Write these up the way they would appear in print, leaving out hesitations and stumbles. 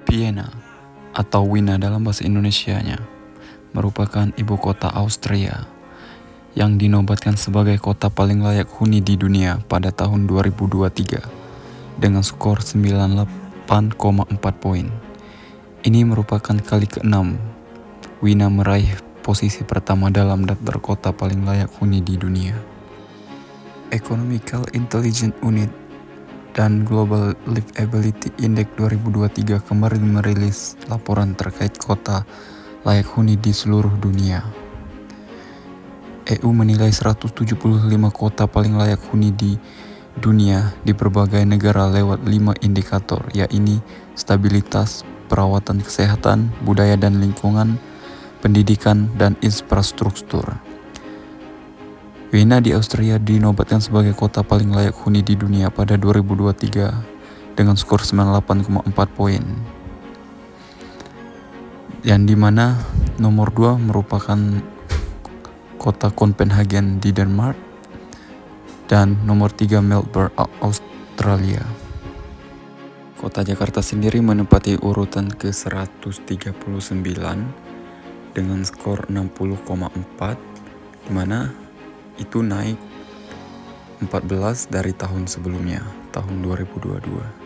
Vienna atau Wina dalam bahasa Indonesianya merupakan ibu kota Austria yang dinobatkan sebagai kota paling layak huni di dunia pada tahun 2023 dengan skor 98,4 poin. Ini merupakan kali ke-6 Wina meraih posisi pertama dalam daftar kota paling layak huni di dunia. Economical Intelligence Unit dan Global Livability Index 2023 kemarin merilis laporan terkait kota layak huni di seluruh dunia. EU menilai 175 kota paling layak huni di dunia di berbagai negara lewat 5 indikator, yaitu stabilitas, perawatan kesehatan, budaya dan lingkungan, pendidikan, dan infrastruktur. Wina di Austria dinobatkan sebagai kota paling layak huni di dunia pada 2023 dengan skor 98,4 poin. Yang dimana nomor 2 merupakan kota Copenhagen di Denmark dan nomor 3 Melbourne, Australia. Kota Jakarta sendiri menempati urutan ke-139 dengan skor 60,4, di mana itu naik 14 dari tahun sebelumnya, tahun 2022.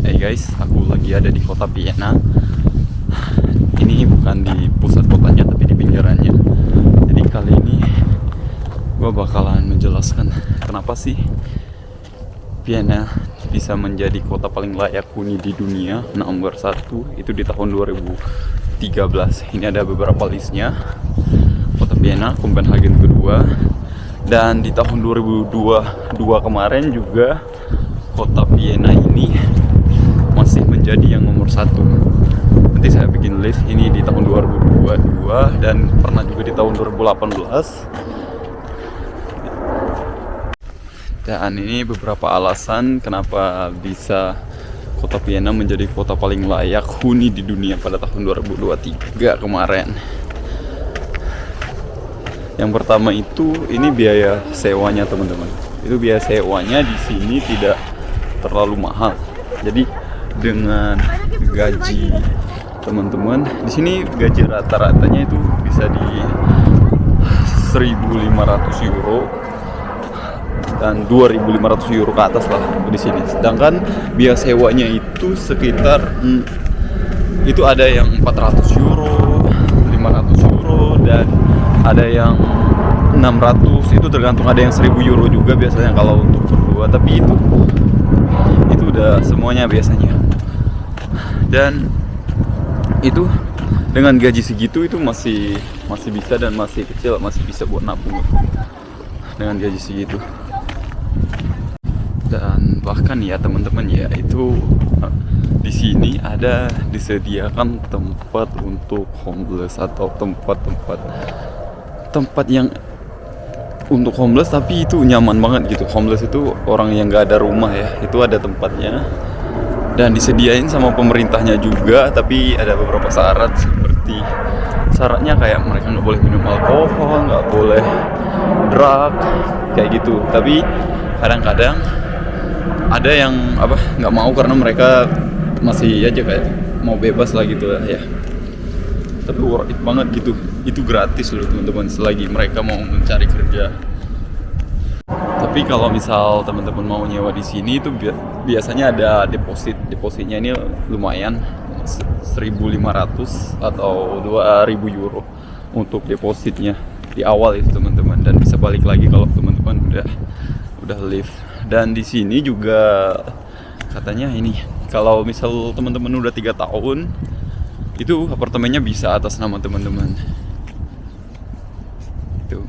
Hey guys, aku lagi ada di kota Vienna. Ini bukan di pusat kotanya tapi di pinggirannya. Jadi kali ini gue bakalan menjelaskan kenapa sih Vienna bisa menjadi kota paling layak huni di dunia nomor 1 itu di tahun 2013. Ini ada beberapa listnya. Kota Vienna, Copenhagen kedua, dan di tahun 2022 kemarin juga kota Vienna ini masih menjadi yang nomor 1. Nanti saya bikin list ini di tahun 2022 dan pernah juga di tahun 2018. Dan ini beberapa alasan kenapa bisa kota Vienna menjadi kota paling layak huni di dunia pada tahun 2023 kemarin. Yang pertama itu ini biaya sewanya teman-teman. Itu biaya sewanya di sini tidak terlalu mahal. Jadi dengan gaji teman-teman di sini gaji rata-ratanya itu bisa di 1.500 euro dan 2.500 euro ke atas lah di sini. Sedangkan biaya sewanya itu sekitar itu ada yang 400 euro, 500 euro, dan ada yang 600. Itu tergantung, ada yang 1.000 euro juga biasanya kalau untuk berdua. Tapi itu udah semuanya biasanya. Dan itu dengan gaji segitu itu masih bisa dan masih kecil, masih bisa buat nabung dengan gaji segitu. Dan bahkan ya teman-teman ya, itu di sini ada disediakan tempat untuk homeless atau tempat yang untuk homeless, tapi itu nyaman banget gitu. Homeless itu orang yang gak ada rumah ya, itu ada tempatnya dan disediain sama pemerintahnya juga. Tapi ada beberapa syarat, seperti syaratnya kayak mereka nggak boleh minum alkohol, nggak boleh drug kayak gitu. Tapi kadang-kadang ada yang nggak mau karena mereka masih aja kayak mau bebas lah gitu ya. Tapi worth it banget gitu. Itu gratis loh teman-teman selagi mereka mau mencari kerja. Tapi kalau misal teman-teman mau nyewa di sini itu biasanya ada depositnya ini lumayan, 1.500 atau 2.000 euro untuk depositnya di awal itu teman-teman, dan bisa balik lagi kalau teman-teman udah live. Dan di sini juga katanya ini kalau misal teman-teman udah 3 tahun itu apartemennya bisa atas nama teman-teman. Itu.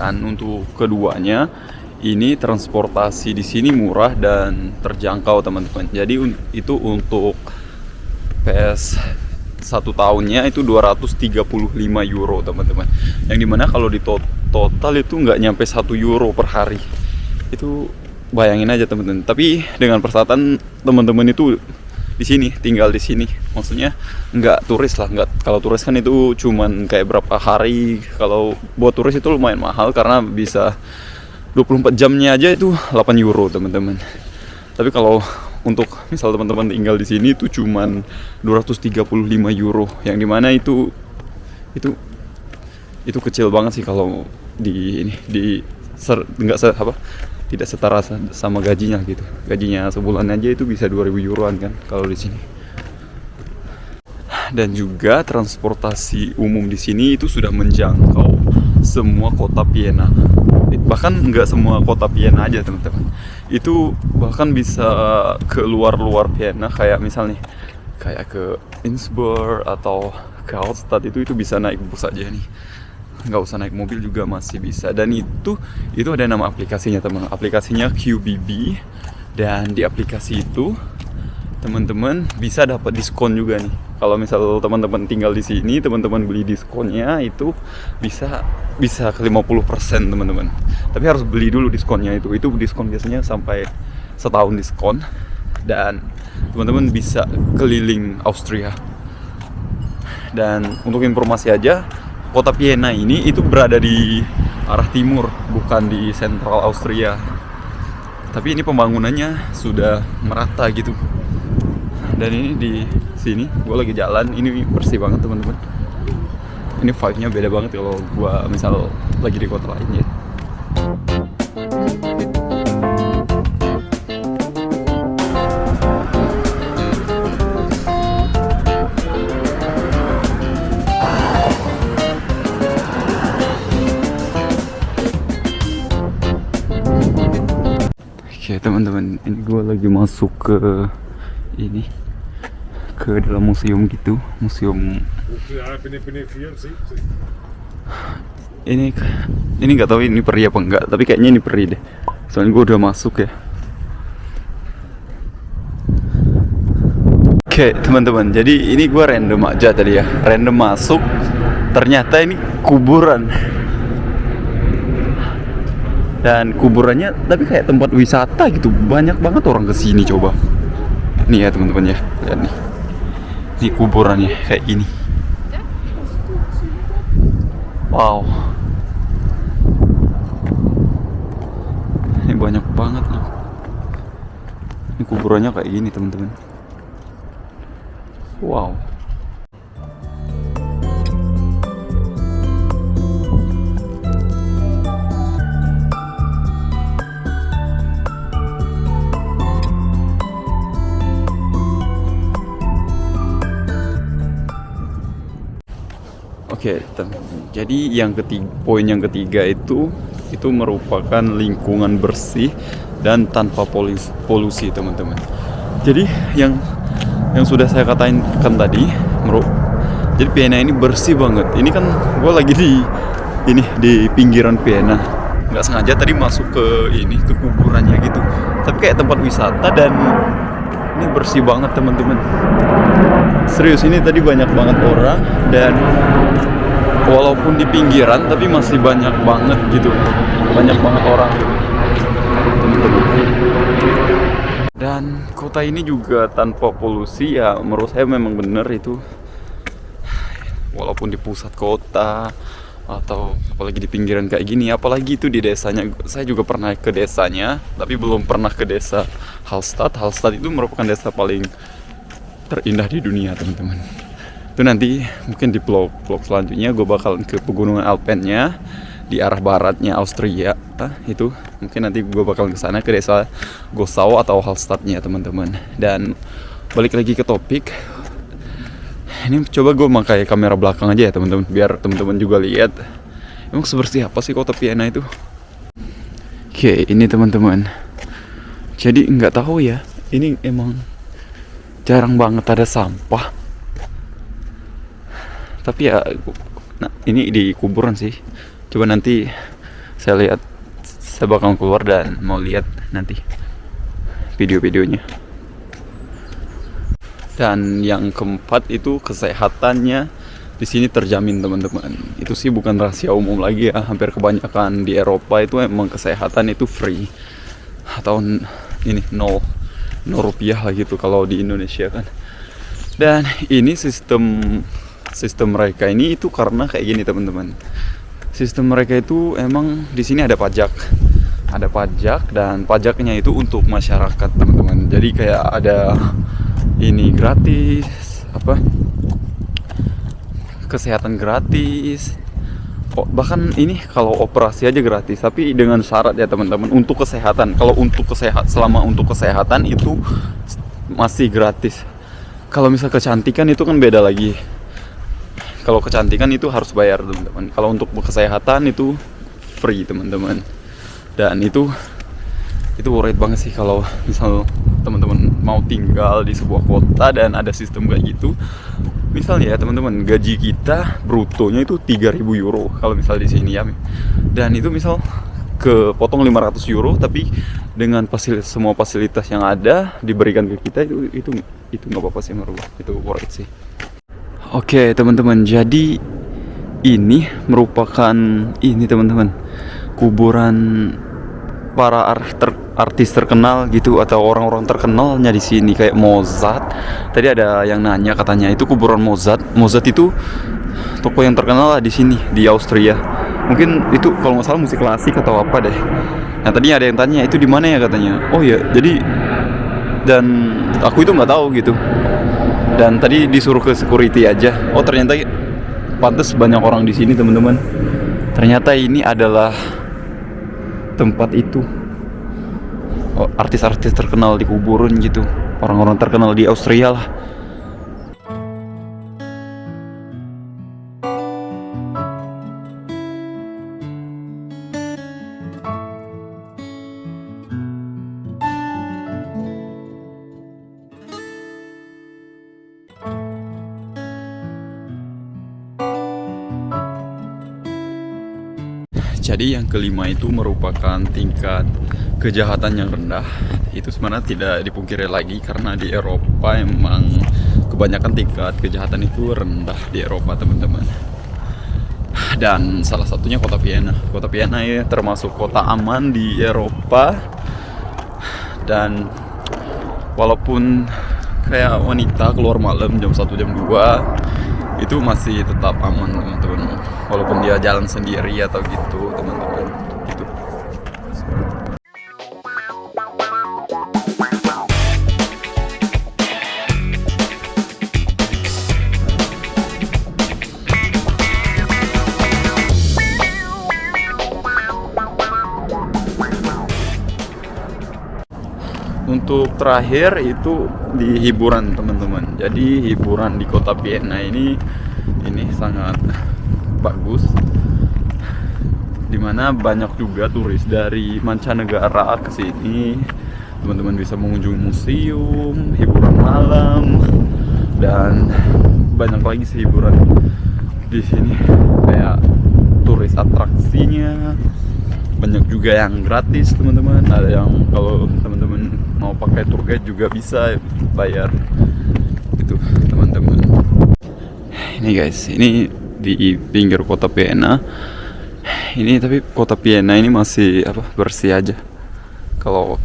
Dan untuk keduanya, ini transportasi di sini murah dan terjangkau teman-teman. Jadi itu untuk PS 1 tahunnya itu 235 euro teman-teman. Yang dimana kalau di total itu nggak nyampe 1 euro per hari. Itu bayangin aja teman-teman. Tapi dengan persyaratan teman-teman itu di sini, tinggal di sini. Maksudnya nggak turis lah. Nggak, kalau turis kan itu cuman kayak berapa hari. Kalau buat turis itu lumayan mahal karena bisa 24 jamnya aja itu 8 euro teman-teman. Tapi kalau untuk misal teman-teman tinggal di sini itu cuman 235 euro, yang dimana itu kecil banget sih kalau tidak setara sama gajinya gitu. Gajinya sebulan aja itu bisa 2000 euroan kan kalau di sini. Dan juga transportasi umum di sini itu sudah menjangkau semua kota Vienna. Bahkan nggak semua kota Vienna aja teman-teman, itu bahkan bisa ke luar Vienna, kayak misalnya kayak ke Innsbruck atau ke Hallstatt, itu bisa naik bus aja nih, nggak usah naik mobil juga masih bisa. Dan itu ada nama aplikasinya teman, aplikasinya QBB. Dan di aplikasi itu teman-teman bisa dapat diskon juga nih. Kalau misal teman-teman tinggal di sini, teman-teman beli diskonnya itu bisa ke 50% teman-teman. Tapi harus beli dulu diskonnya itu. Itu diskon biasanya sampai setahun diskon. Dan teman-teman bisa keliling Austria. Dan untuk informasi aja, kota Vienna ini itu berada di arah timur, bukan di sentral Austria. Tapi ini pembangunannya sudah merata gitu. Dan ini di sini gue lagi jalan, ini bersih banget teman-teman. Ini vibe-nya beda banget kalau gue misal lagi di kota lain ya. Oke teman-teman, ini gue lagi masuk ke dalam museum gitu, museum ini nggak tahu ini peri apa enggak, tapi kayaknya ini peri deh, soalnya gue udah masuk ya. Oke teman-teman, jadi ini gue random aja tadi ya, random masuk, ternyata ini kuburan. Dan kuburannya tapi kayak tempat wisata gitu, banyak banget orang kesini. Coba nih ya teman-teman ya, lihat nih, ini kuburannya kayak gini. Wow, ini banyak banget loh. Ini kuburannya kayak gini teman-teman. Wow. Oke, jadi poin yang ketiga itu merupakan lingkungan bersih dan tanpa polusi teman-teman. Jadi yang sudah saya katakan tadi, jadi Vienna ini bersih banget. Ini kan gue lagi di pinggiran Vienna, nggak sengaja tadi masuk ke kuburannya gitu. Tapi kayak tempat wisata, dan ini bersih banget teman-teman. Serius, ini tadi banyak banget orang, dan walaupun di pinggiran tapi masih banyak banget gitu, banyak banget orang teman-teman. Dan kota ini juga tanpa polusi ya, menurut saya memang benar itu. Walaupun di pusat kota atau apalagi di pinggiran kayak gini, apalagi itu di desanya. Saya juga pernah ke desanya, tapi belum pernah ke desa Hallstatt. Hallstatt itu merupakan desa paling terindah di dunia teman-teman. Itu nanti mungkin di vlog selanjutnya gue bakal ke pegunungan Alpennya di arah baratnya Austria. Itu mungkin nanti gue bakal ke sana, ke desa Gossau atau Hallstattnya teman-teman. Dan balik lagi ke topik. Ini coba gue pakai kamera belakang aja ya teman-teman, biar teman-teman juga lihat emang sebersih apa sih kota Vienna itu. Oke, ini teman-teman. Jadi nggak tahu ya, ini emang jarang banget ada sampah. Tapi ya, nah ini di kuburan sih. Coba nanti saya bakal keluar dan mau lihat nanti video-videonya. Dan yang keempat itu kesehatannya di sini terjamin teman-teman. Itu sih bukan rahasia umum lagi ya. Hampir kebanyakan di Eropa itu emang kesehatan itu free atau ini nol rupiah lah gitu kalau di Indonesia kan. Dan ini sistem mereka ini itu karena kayak gini teman-teman. Sistem mereka itu emang di sini ada pajak dan pajaknya itu untuk masyarakat teman-teman. Jadi kayak ada ini gratis kesehatan gratis. Bahkan ini kalau operasi aja gratis, tapi dengan syarat ya teman-teman untuk kesehatan. Kalau selama untuk kesehatan itu masih gratis. Kalau misal kecantikan itu kan beda lagi. Kalau kecantikan itu harus bayar teman-teman. Kalau untuk kesehatan itu free teman-teman. Dan itu worth it banget sih kalau misal teman-teman mau tinggal di sebuah kota dan ada sistem kayak gitu. Misalnya ya teman-teman, gaji kita brutonya itu 3.000 euro kalau misal di sini ya. Dan itu misal kepotong 500 euro, tapi dengan semua fasilitas yang ada diberikan ke kita itu nggak apa-apa sih menurut gue. Itu worth it sih. Oke teman-teman, jadi ini merupakan teman-teman kuburan para artis terkenal gitu atau orang-orang terkenalnya di sini kayak Mozart. Tadi ada yang nanya katanya itu kuburan Mozart. Mozart itu tokoh yang terkenal lah di sini di Austria. Mungkin itu kalau nggak salah musik klasik atau apa deh. Nah tadinya ada yang tanya itu di mana ya katanya. Oh ya, jadi dan aku itu nggak tahu gitu. Dan tadi disuruh ke security aja. Oh ternyata pantes banyak orang di sini teman-teman. Ternyata ini adalah tempat itu. Oh, artis-artis terkenal dikuburin gitu. Orang-orang terkenal di Austria lah. Jadi yang kelima itu merupakan tingkat kejahatan yang rendah. Itu sebenarnya tidak dipungkiri lagi karena di Eropa emang kebanyakan tingkat kejahatan itu rendah di Eropa teman-teman. Dan salah satunya kota Vienna. Kota Vienna ya termasuk kota aman di Eropa. Dan walaupun kayak wanita keluar malam jam 1 jam 2 itu masih tetap aman teman-teman. Walaupun dia jalan sendiri atau gitu teman-teman gitu. Untuk terakhir itu di hiburan teman-teman. Jadi hiburan di kota Vienna ini sangat bagus, dimana banyak juga turis dari mancanegara ke sini. Teman-teman bisa mengunjungi museum, hiburan malam, dan banyak lagi sih hiburan di sini. Kayak turis atraksinya, banyak juga yang gratis teman-teman. Ada yang kalau teman-teman mau pakai tour guide juga bisa bayar gitu teman-teman. Ini guys, ini di pinggir kota Vienna. Ini tapi kota Vienna ini masih bersih aja. Kalau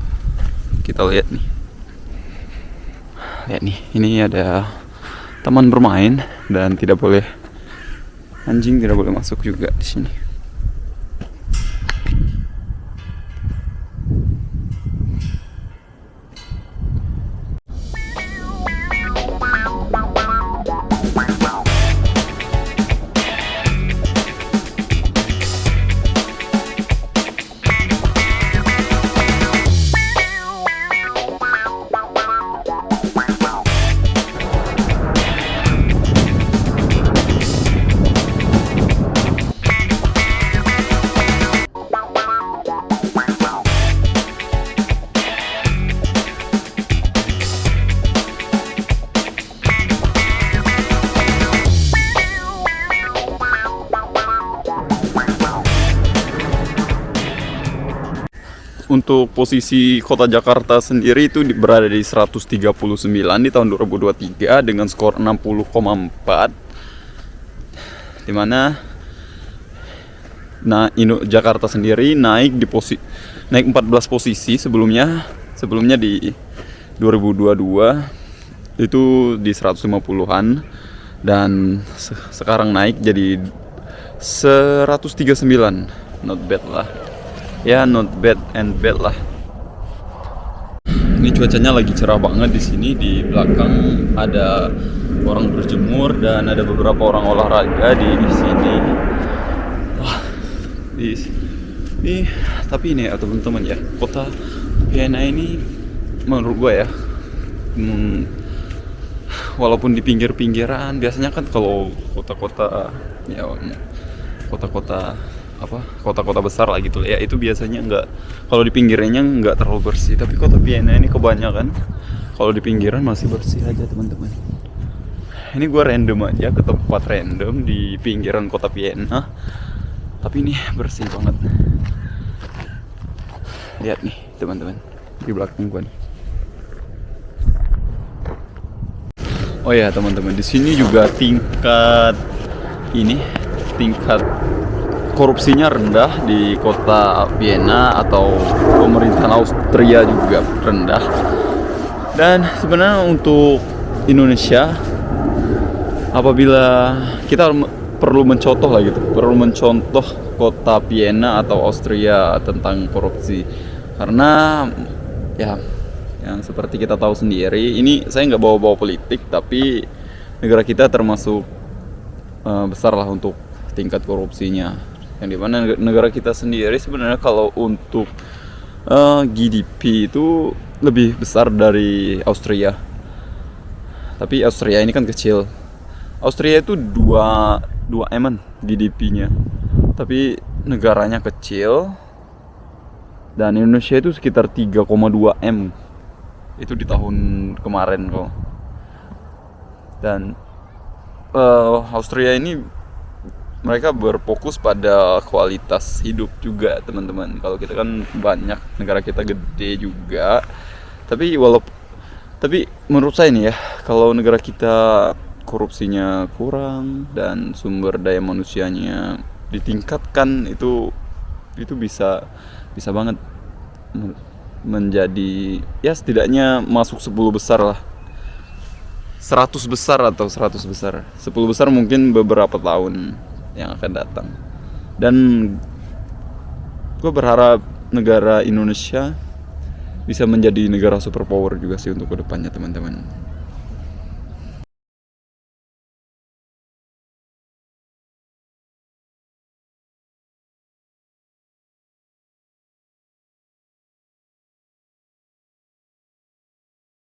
kita lihat nih. Lihat nih, ini ada taman bermain dan anjing tidak boleh masuk juga di sini. untuk posisi kota Jakarta sendiri itu berada di 139 di tahun 2023 dengan skor 60,4, dimana Jakarta sendiri naik 14 posisi sebelumnya di 2022 itu di 150-an, dan sekarang naik jadi 139. Not bad lah ya, not bad and bad lah. Ini cuacanya lagi cerah banget di sini. Di belakang ada orang berjemur dan ada beberapa orang olahraga di sini. Wah, tapi ini ya teman-teman ya, kota Vienna ini menurut gue ya, walaupun di pinggir-pinggiran, biasanya kan kalau kota-kota ya, kota-kota besar lah gitu ya, itu biasanya nggak, kalau di pinggirnya nggak terlalu bersih. Tapi kota Vienna ini kebanyakan kalau di pinggiran masih bersih aja teman-teman. Ini gue random aja ke tempat random di pinggiran kota Vienna, tapi ini bersih banget. Lihat nih teman-teman di belakang gue nih. Oh ya teman-teman, di sini juga tingkat korupsinya rendah di kota Vienna, atau pemerintahan Austria juga rendah. Dan sebenarnya untuk Indonesia, apabila kita perlu mencontoh kota Vienna atau Austria tentang korupsi, karena ya yang seperti kita tahu sendiri, ini saya nggak bawa-bawa politik, tapi negara kita termasuk besar lah untuk tingkat korupsinya, yang dimana negara kita sendiri sebenarnya kalau untuk GDP itu lebih besar dari Austria. Tapi Austria ini kan kecil. Austria itu 2 M GDP-nya, tapi negaranya kecil. Dan Indonesia itu sekitar 3,2 M itu di tahun kemarin kok. Dan Austria ini mereka berfokus pada kualitas hidup juga teman-teman. Kalau kita kan banyak, negara kita gede juga, tapi menurut saya nih ya, kalau negara kita korupsinya kurang dan sumber daya manusianya ditingkatkan, itu bisa banget menjadi ya setidaknya masuk 10 besar lah, 100 besar atau 100 besar. 10 besar mungkin beberapa tahun yang akan datang. Dan gue berharap negara Indonesia bisa menjadi negara superpower juga sih untuk kedepannya teman-teman.